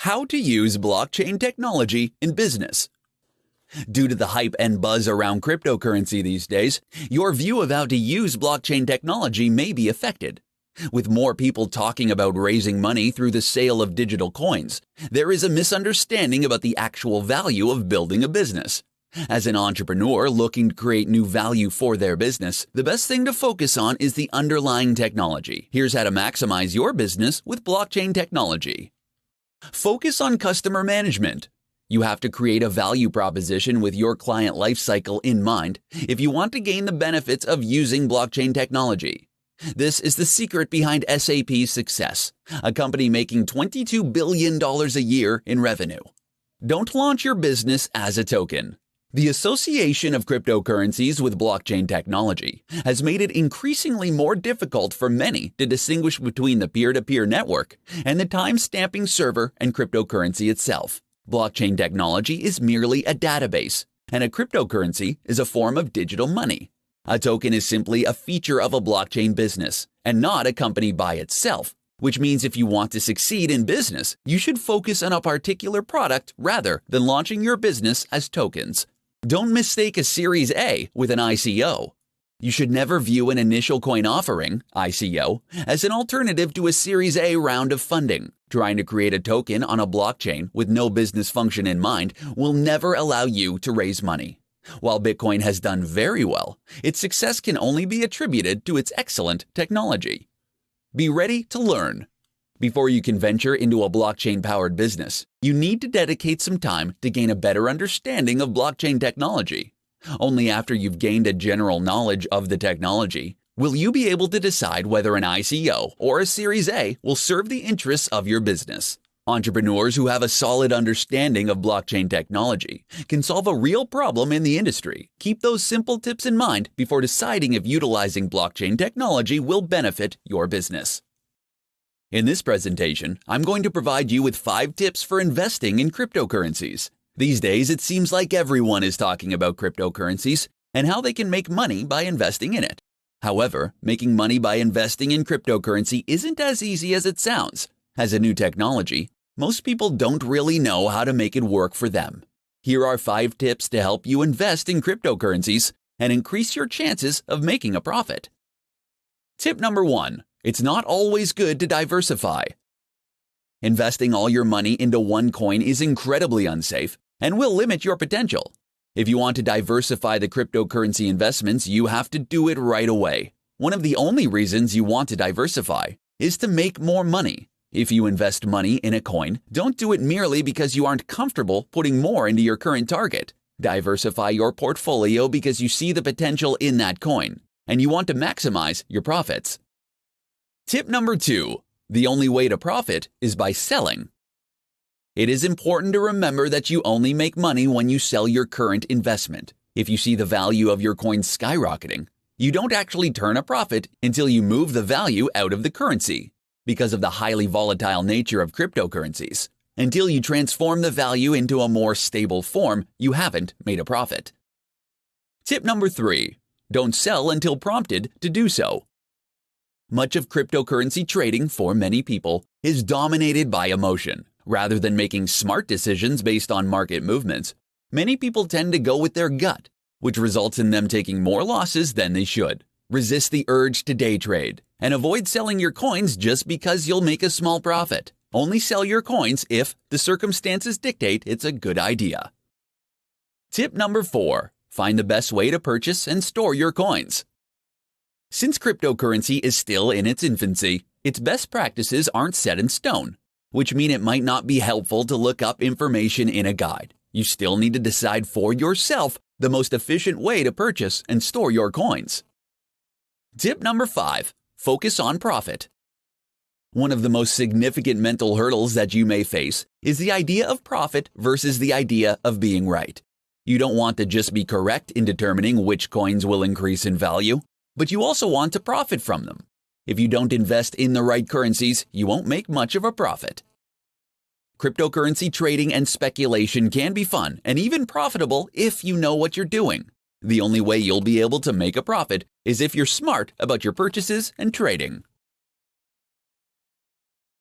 How to use blockchain technology in business. Due to the hype and buzz around cryptocurrency these days, your view of how to use blockchain technology may be affected. With more people talking about raising money through the sale of digital coins, there is a misunderstanding about the actual value of building a business. As an entrepreneur looking to create new value for their business, the best thing to focus on is the underlying technology. Here's how to maximize your business with blockchain technology. Focus on customer management. You have to create a value proposition with your client lifecycle in mind if you want to gain the benefits of using blockchain technology. This is the secret behind SAP's success, a company making $22 billion a year in revenue. Don't launch your business as a token. The association of cryptocurrencies with blockchain technology has made it increasingly more difficult for many to distinguish between the peer-to-peer network and the time-stamping server and cryptocurrency itself. Blockchain technology is merely a database, and a cryptocurrency is a form of digital money. A token is simply a feature of a blockchain business, and not a company by itself, which means if you want to succeed in business, you should focus on a particular product rather than launching your business as tokens. Don't mistake a Series A with an ICO. You should never view an initial coin offering, ICO, as an alternative to a Series A round of funding. Trying to create a token on a blockchain with no business function in mind will never allow you to raise money. While Bitcoin has done very well, its success can only be attributed to its excellent technology. Be ready to learn. Before you can venture into a blockchain-powered business, you need to dedicate some time to gain a better understanding of blockchain technology. Only after you've gained a general knowledge of the technology will you be able to decide whether an ICO or a Series A will serve the interests of your business. Entrepreneurs who have a solid understanding of blockchain technology can solve a real problem in the industry. Keep those simple tips in mind before deciding if utilizing blockchain technology will benefit your business. In this presentation, I'm going to provide you with 5 tips for investing in cryptocurrencies. These days, it seems like everyone is talking about cryptocurrencies and how they can make money by investing in it. However, making money by investing in cryptocurrency isn't as easy as it sounds. As a new technology, most people don't really know how to make it work for them. Here are 5 tips to help you invest in cryptocurrencies and increase your chances of making a profit. Tip number 1. It's not always good to diversify. Investing all your money into one coin is incredibly unsafe and will limit your potential. If you want to diversify the cryptocurrency investments, you have to do it right away. One of the only reasons you want to diversify is to make more money. If you invest money in a coin, don't do it merely because you aren't comfortable putting more into your current target. Diversify your portfolio because you see the potential in that coin and you want to maximize your profits. Tip number 2. The only way to profit is by selling. It is important to remember that you only make money when you sell your current investment. If you see the value of your coin skyrocketing, you don't actually turn a profit until you move the value out of the currency. Because of the highly volatile nature of cryptocurrencies, until you transform the value into a more stable form, you haven't made a profit. Tip number 3. Don't sell until prompted to do so. Much of cryptocurrency trading for many people is dominated by emotion. Rather than making smart decisions based on market movements, many people tend to go with their gut, which results in them taking more losses than they should. Resist the urge to day trade and avoid selling your coins just because you'll make a small profit. Only sell your coins if the circumstances dictate it's a good idea. Tip number 4. Find the best way to purchase and store your coins. Since cryptocurrency is still in its infancy, its best practices aren't set in stone, which mean it might not be helpful to look up information in a guide. You still need to decide for yourself the most efficient way to purchase and store your coins. Tip number 5. Focus on profit. One of the most significant mental hurdles that you may face is the idea of profit versus the idea of being right. You don't want to just be correct in determining which coins will increase in value, but you also want to profit from them. If you don't invest in the right currencies, you won't make much of a profit. Cryptocurrency trading and speculation can be fun and even profitable if you know what you're doing. The only way you'll be able to make a profit is if you're smart about your purchases and trading.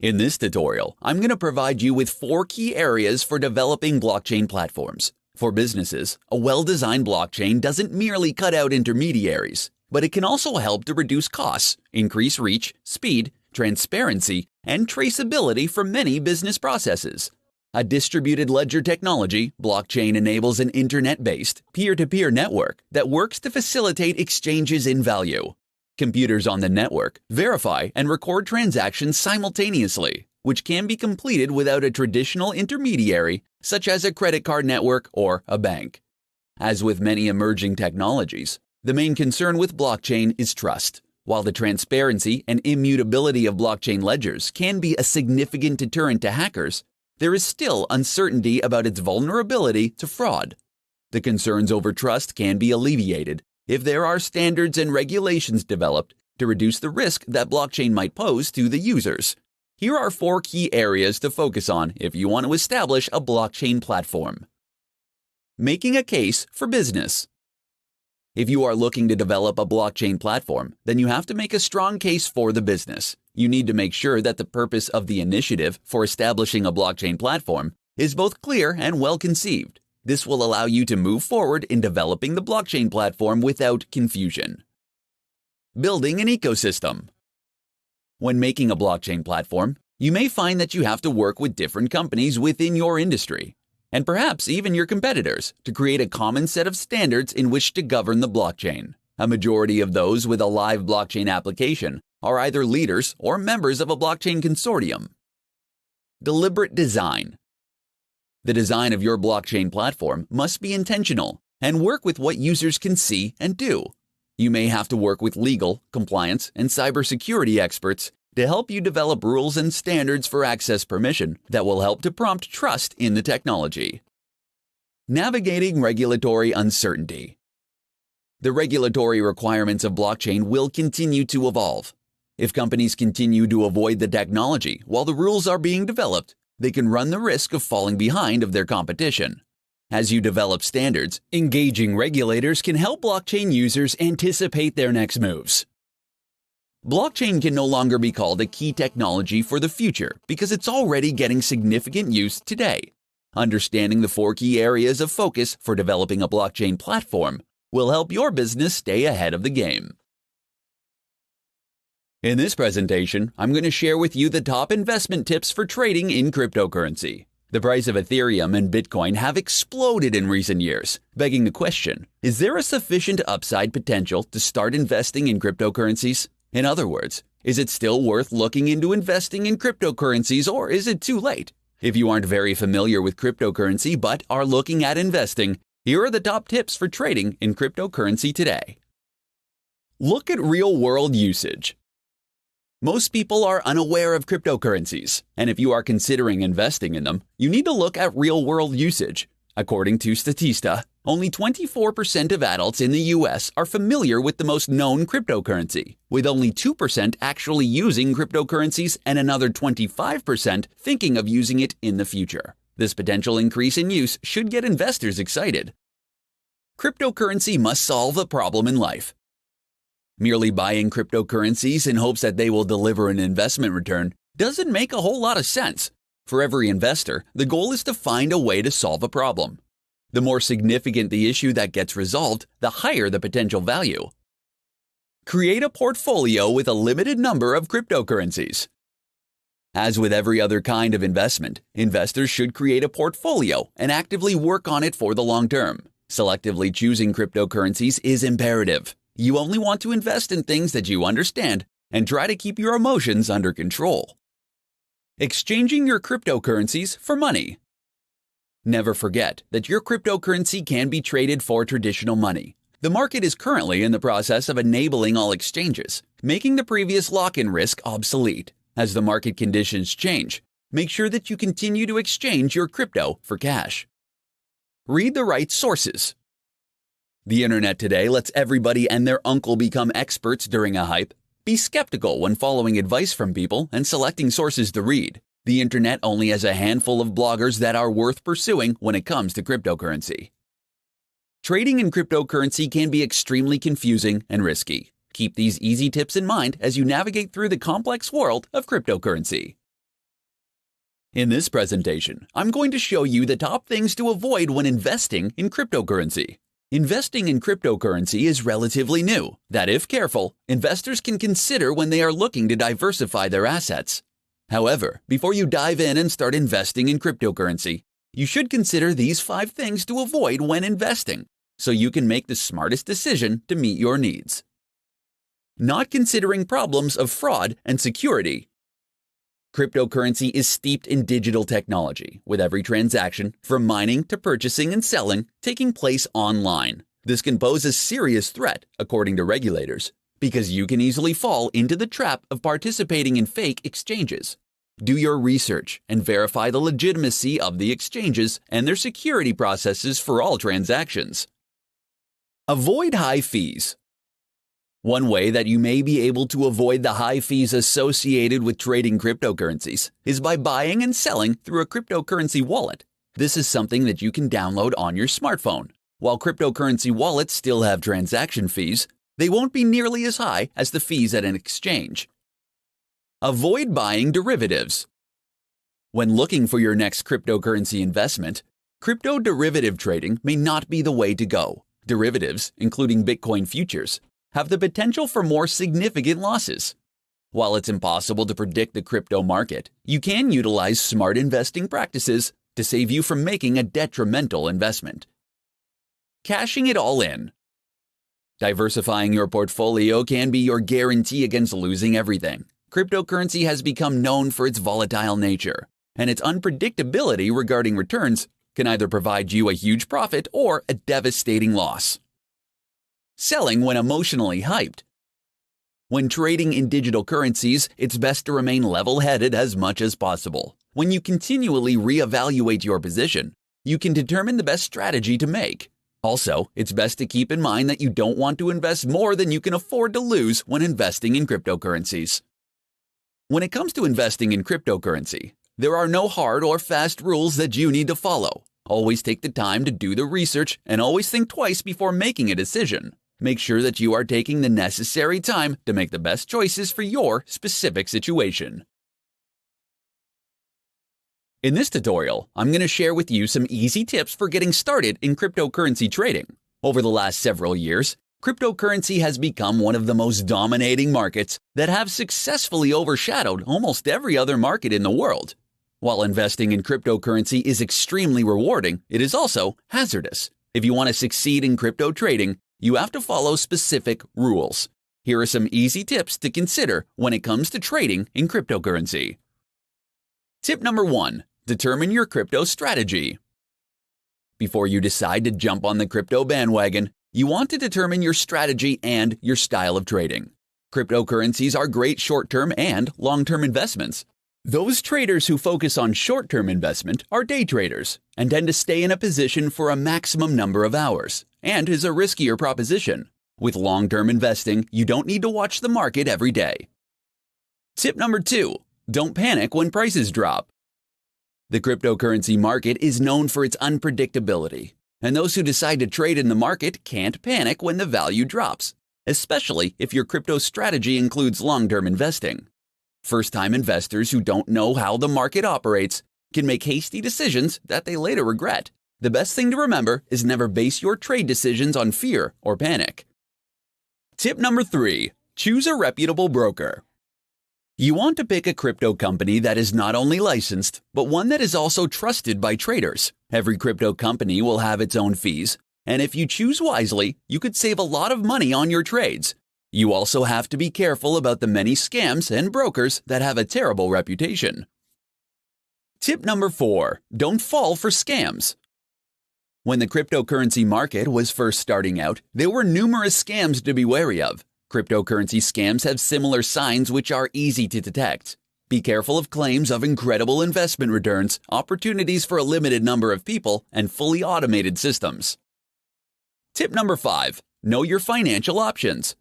In this tutorial, I'm going to provide you with 4 key areas for developing blockchain platforms. For businesses, a well-designed blockchain doesn't merely cut out intermediaries, but it can also help to reduce costs, increase reach, speed, transparency, and traceability for many business processes. A distributed ledger technology, blockchain enables an internet-based, peer-to-peer network that works to facilitate exchanges in value. Computers on the network verify and record transactions simultaneously, which can be completed without a traditional intermediary, such as a credit card network or a bank. As with many emerging technologies, the main concern with blockchain is trust. While the transparency and immutability of blockchain ledgers can be a significant deterrent to hackers, there is still uncertainty about its vulnerability to fraud. The concerns over trust can be alleviated if there are standards and regulations developed to reduce the risk that blockchain might pose to the users. Here are 4 key areas to focus on if you want to establish a blockchain platform. Making a case for business. If you are looking to develop a blockchain platform, then you have to make a strong case for the business. You need to make sure that the purpose of the initiative for establishing a blockchain platform is both clear and well conceived. This will allow you to move forward in developing the blockchain platform without confusion. Building an ecosystem. When making a blockchain platform, you may find that you have to work with different companies within your industry, and perhaps even your competitors, to create a common set of standards in which to govern the blockchain. A majority of those with a live blockchain application are either leaders or members of a blockchain consortium. Deliberate design. The design of your blockchain platform must be intentional and work with what users can see and do. You may have to work with legal, compliance, and cybersecurity experts to help you develop rules and standards for access permission that will help to prompt trust in the technology. Navigating regulatory uncertainty. The regulatory requirements of blockchain will continue to evolve. If companies continue to avoid the technology while the rules are being developed, they can run the risk of falling behind of their competition. As you develop standards, engaging regulators can help blockchain users anticipate their next moves. Blockchain can no longer be called a key technology for the future because it's already getting significant use today. Understanding the 4 key areas of focus for developing a blockchain platform will help your business stay ahead of the game. In this presentation, I'm going to share with you the top investment tips for trading in cryptocurrency. The price of Ethereum and Bitcoin have exploded in recent years, begging the question, is there a sufficient upside potential to start investing in cryptocurrencies? In other words, is it still worth looking into investing in cryptocurrencies, or is it too late? If you aren't very familiar with cryptocurrency but are looking at investing, here are the top tips for trading in cryptocurrency today. Look at real-world usage. Most people are unaware of cryptocurrencies, and if you are considering investing in them, you need to look at real-world usage. According to Statista, only 24% of adults in the US are familiar with the most known cryptocurrency, with only 2% actually using cryptocurrencies and another 25% thinking of using it in the future. This potential increase in use should get investors excited. Cryptocurrency must solve a problem in life. Merely buying cryptocurrencies in hopes that they will deliver an investment return doesn't make a whole lot of sense. For every investor, the goal is to find a way to solve a problem. The more significant the issue that gets resolved, the higher the potential value. Create a portfolio with a limited number of cryptocurrencies. As with every other kind of investment, investors should create a portfolio and actively work on it for the long term. Selectively choosing cryptocurrencies is imperative. You only want to invest in things that you understand and try to keep your emotions under control. Exchanging your cryptocurrencies for money. Never forget that your cryptocurrency can be traded for traditional money. The market is currently in the process of enabling all exchanges, making the previous lock-in risk obsolete. As the market conditions change, make sure that you continue to exchange your crypto for cash. Read the right sources. The internet today lets everybody and their uncle become experts during a hype. Be skeptical when following advice from people and selecting sources to read. The internet only has a handful of bloggers that are worth pursuing when it comes to cryptocurrency. Trading in cryptocurrency can be extremely confusing and risky. Keep these easy tips in mind as you navigate through the complex world of cryptocurrency. In this presentation, I'm going to show you the top things to avoid when investing in cryptocurrency. Investing in cryptocurrency is relatively new that, if careful, investors can consider when they are looking to diversify their assets. However, before you dive in and start investing in cryptocurrency, you should consider these 5 things to avoid when investing, so you can make the smartest decision to meet your needs. Not considering problems of fraud and security. Cryptocurrency is steeped in digital technology, with every transaction, from mining to purchasing and selling, taking place online. This can pose a serious threat, according to regulators, because you can easily fall into the trap of participating in fake exchanges. Do your research and verify the legitimacy of the exchanges and their security processes for all transactions. Avoid high fees. One way that you may be able to avoid the high fees associated with trading cryptocurrencies is by buying and selling through a cryptocurrency wallet. This is something that you can download on your smartphone. While cryptocurrency wallets still have transaction fees, they won't be nearly as high as the fees at an exchange. Avoid buying derivatives. When looking for your next cryptocurrency investment, crypto derivative trading may not be the way to go. Derivatives, including Bitcoin futures, have the potential for more significant losses. While it's impossible to predict the crypto market, you can utilize smart investing practices to save you from making a detrimental investment. Cashing it all in. Diversifying your portfolio can be your guarantee against losing everything. Cryptocurrency has become known for its volatile nature, and its unpredictability regarding returns can either provide you a huge profit or a devastating loss. Selling when emotionally hyped. When trading in digital currencies, it's best to remain level-headed as much as possible. When you continually reevaluate your position, you can determine the best strategy to make. Also, it's best to keep in mind that you don't want to invest more than you can afford to lose when investing in cryptocurrencies. When it comes to investing in cryptocurrency, there are no hard or fast rules that you need to follow. Always take the time to do the research and always think twice before making a decision. Make sure that you are taking the necessary time to make the best choices for your specific situation. In this tutorial, I'm going to share with you some easy tips for getting started in cryptocurrency trading. Over the last several years, cryptocurrency has become one of the most dominating markets that have successfully overshadowed almost every other market in the world. While investing in cryptocurrency is extremely rewarding, it is also hazardous. If you want to succeed in crypto trading, you have to follow specific rules. Here are some easy tips to consider when it comes to trading in cryptocurrency. Tip number 1. Determine your crypto strategy. Before you decide to jump on the crypto bandwagon, you want to determine your strategy and your style of trading. Cryptocurrencies are great short-term and long-term investments. Those traders who focus on short-term investment are day traders and tend to stay in a position for a maximum number of hours, and is a riskier proposition. With long-term investing, you don't need to watch the market every day. Tip number 2. Don't panic when prices drop. The cryptocurrency market is known for its unpredictability, and those who decide to trade in the market can't panic when the value drops, especially if your crypto strategy includes long-term investing. First-time investors who don't know how the market operates can make hasty decisions that they later regret. The best thing to remember is never base your trade decisions on fear or panic. Tip number 3. Choose a reputable broker. You want to pick a crypto company that is not only licensed, but one that is also trusted by traders. Every crypto company will have its own fees, and if you choose wisely, you could save a lot of money on your trades. You also have to be careful about the many scams and brokers that have a terrible reputation. Tip number 4. Don't fall for scams. When the cryptocurrency market was first starting out, there were numerous scams to be wary of. Cryptocurrency scams have similar signs which are easy to detect. Be careful of claims of incredible investment returns, opportunities for a limited number of people, and fully automated systems. Tip number 5. Know your financial options.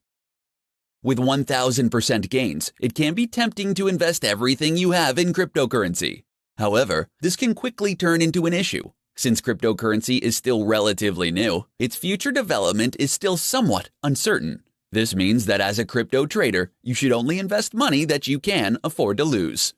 With 1,000% gains, it can be tempting to invest everything you have in cryptocurrency. However, this can quickly turn into an issue. Since cryptocurrency is still relatively new, its future development is still somewhat uncertain. This means that as a crypto trader, you should only invest money that you can afford to lose.